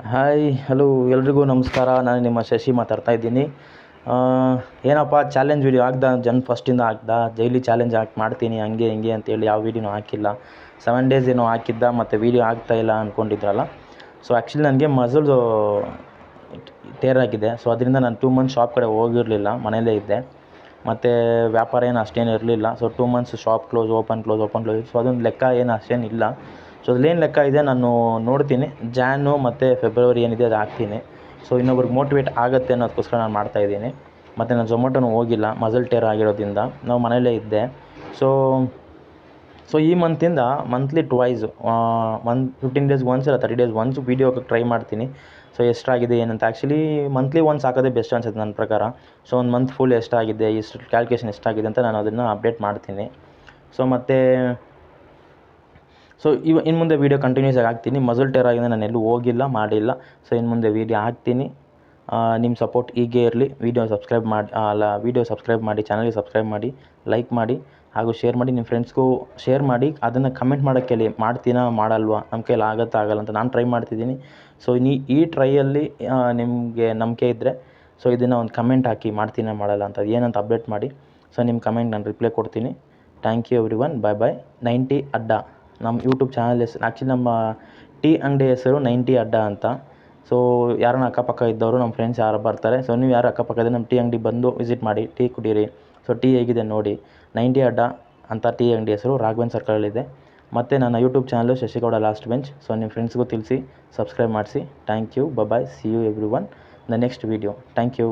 Hi hello ಎಲ್ರಿಗೂ ನಮಸ್ಕಾರ. ನಾನು ನಿಮ್ಮ ಶಶಿ ಮಾತಾಡ್ತಾ ಇದ್ದೀನಿ. ಏನಪ್ಪ ಚಾಲೆಂಜ್ ವೀಡಿಯೋ ಹಾಕ್ದ ಫಸ್ಟಿಂದ ಹಾಕ್ದ ಡೈಲಿ ಚಾಲೆಂಜ್ ಮಾಡ್ತೀನಿ ಹಂಗೆ ಹಿಂಗೆ ಅಂತೇಳಿ ಯಾವ ವೀಡಿಯೋನೂ ಹಾಕಿಲ್ಲ. 7 ಡೇಸ್ ಏನೋ ಹಾಕಿದ್ದ ಮತ್ತು ವೀಡಿಯೋ ಆಗ್ತಾಯಿಲ್ಲ ಅಂದ್ಕೊಂಡಿದ್ರಲ್ಲ. ಸೊ ಆ್ಯಕ್ಚುಲಿ ನನಗೆ ಮಸಲ್ದು ಟೇರ್ ಆಗಿದೆ. ಸೊ ಅದರಿಂದ ನಾನು 2 ಮಂತ್ಸ್ ಶಾಪ್ ಕಡೆ ಹೋಗಿರಲಿಲ್ಲ, ಮನೆಯಲ್ಲೇ ಇದ್ದೆ. ಮತ್ತು ವ್ಯಾಪಾರ ಏನು ಅಷ್ಟೇನು ಇರಲಿಲ್ಲ. So 2 months shop close open. So ಅದೊಂದು ಲೆಕ್ಕ ಏನು ಅಷ್ಟೇನಿಲ್ಲ. ಸೊ ಅದ್ರಲ್ಲೇನು ಲೆಕ್ಕ ಇದೆ ನಾನು ನೋಡ್ತೀನಿ. ಜಾನು ಮತ್ತು ಫೆಬ್ರವರಿ ಏನಿದೆ ಅದು ಹಾಕ್ತೀನಿ. ಸೊ ಇನ್ನೊಬ್ರಿಗೆ ಮೋಟಿವೇಟ್ ಆಗುತ್ತೆ ಅನ್ನೋದಕ್ಕೋಸ್ಕರ ನಾನು ಮಾಡ್ತಾಯಿದ್ದೀನಿ. ಮತ್ತು ನಾನು ಝೊಮ್ಯಾಟೋನೂ ಹೋಗಿಲ್ಲ ಮಸಲ್ ಟೇರ್ ಆಗಿರೋದ್ರಿಂದ, ನಾವು ಮನೆಯಲ್ಲೇ ಇದ್ದೆ. ಸೊ ಈ ಮಂತಿಂದ ಮಂತ್ಲಿ ಟ್ವೈಸ್ 15 ಡೇಸ್ ಒನ್ಸ್ ಇಲ್ಲ 30 ಡೇಸ್ ಒನ್ಸ್ ವೀಡಿಯೋ ಹಾಕೋಕ್ಕೆ ಟ್ರೈ ಮಾಡ್ತೀನಿ. ಸೊ ಎಷ್ಟಾಗಿದೆ ಏನಂತ ಆ್ಯಕ್ಚುಲಿ ಮಂತ್ಲಿ ಒನ್ಸ್ ಹಾಕೋದೇ ಬೆಸ್ಟ್ ಅನ್ಸುತ್ತೆ ನನ್ನ ಪ್ರಕಾರ. ಸೊ ಒಂದು ಮಂತ್ ಫುಲ್ ಎಷ್ಟಾಗಿದೆ, ಇಷ್ಟು ಕ್ಯಾಲ್ಕುಲೇಷನ್ ಎಷ್ಟಾಗಿದೆ ಅಂತ ನಾನು ಅದನ್ನು ಅಪ್ಡೇಟ್ ಮಾಡ್ತೀನಿ. ಸೊ ಇನ್ನು ಮುಂದೆ ವೀಡಿಯೋ ಕಂಟಿನ್ಯೂಸ್ ಆಗಿ ಹಾಕ್ತೀನಿ. ಮಸಲ್ ಟೇರ್ ಆಗಿದೆ, ನಾನು ಎಲ್ಲೂ ಹೋಗಿಲ್ಲ, ಮಾಡಿಲ್ಲ. ಸೊ ಇನ್ನು ಮುಂದೆ ವೀಡಿಯೋ ಹಾಕ್ತೀನಿ. ನಿಮ್ಮ ಸಪೋರ್ಟ್ ಹೀಗೆ ಇರಲಿ. ವೀಡಿಯೋ ಸಬ್ಸ್ಕ್ರೈಬ್ ಮಾಡಿ, ಚಾನಲ್ಗೆ ಸಬ್ಸ್ಕ್ರೈಬ್ ಮಾಡಿ, ಲೈಕ್ ಮಾಡಿ ಹಾಗೂ ಶೇರ್ ಮಾಡಿ. ನಿಮ್ಮ ಫ್ರೆಂಡ್ಸ್ಗೂ ಶೇರ್ ಮಾಡಿ. ಅದನ್ನು ಕಮೆಂಟ್ ಮಾಡೋಕ್ಕೆ ಹೇಳಿ, ಮಾಡ್ತೀನಾ ಮಾಡಲ್ವಾ, ನಮ್ಮ ಕೈಯಲ್ಲಿ ಆಗುತ್ತಾ ಆಗಲ್ಲ ಅಂತ. ನಾನು ಟ್ರೈ ಮಾಡ್ತಿದ್ದೀನಿ. ಸೊ ಈ ಟ್ರೈಯಲ್ಲಿ ನಿಮಗೆ ನಂಬಿಕೆ ಇದ್ದರೆ ಸೊ ಇದನ್ನು ಒಂದು ಕಮೆಂಟ್ ಹಾಕಿ, ಮಾಡ್ತೀನಾ ಮಾಡಲ್ಲ ಅಂತ ಏನಂತ ಅಪ್ಡೇಟ್ ಮಾಡಿ. ಸೊ ನಿಮ್ಮ ಕಮೆಂಟ್ ನಾನು ರಿಪ್ಲೈ ಕೊಡ್ತೀನಿ. Thank you everyone. Bye. 90 ಅಡ್ಡ ನಮ್ಮ ಯೂಟ್ಯೂಬ್ ಚಾನಲ್ ಹೆಸರು. ಆ್ಯಕ್ಚುಲಿ ನಮ್ಮ ಟೀ ಅಂಗಡಿ ಹೆಸರು 90 ಅಡ್ಡ ಅಂತ. ಸೊ ಯಾರನ್ನ ಅಕ್ಕಪಕ್ಕ ಇದ್ದವರು ನಮ್ಮ ಫ್ರೆಂಡ್ಸ್ ಯಾರು ಬರ್ತಾರೆ. ಸೊ ನೀವು ಯಾರು ಅಕ್ಕಪಕ್ಕ ಇದ್ದರೆ ನಮ್ಮ ಟೀ ಅಂಗಡಿ ಬಂದು ವಿಸಿಟ್ ಮಾಡಿ, ಟೀ ಕುಡೀರಿ. ಸೊ ಟೀ ಹೇಗಿದೆ ನೋಡಿ. 90 ಅಡ್ಡ ಅಂತ ಟೀ ಅಂಗಡಿ ಹೆಸರು ರಾಘವೇಂದ್ರ ಸರ್ಕಲಲ್ಲಿದೆ. ಮತ್ತು ನನ್ನ YouTube channel Shashigowda last bench. So ನಿಮ್ಮ ಫ್ರೆಂಡ್ಸ್ಗೂ ತಿಳಿಸಿ, ಸಬ್ಸ್ಕ್ರೈಬ್ ಮಾಡಿಸಿ. Thank you. Bye. See you everyone the next video. Thank you.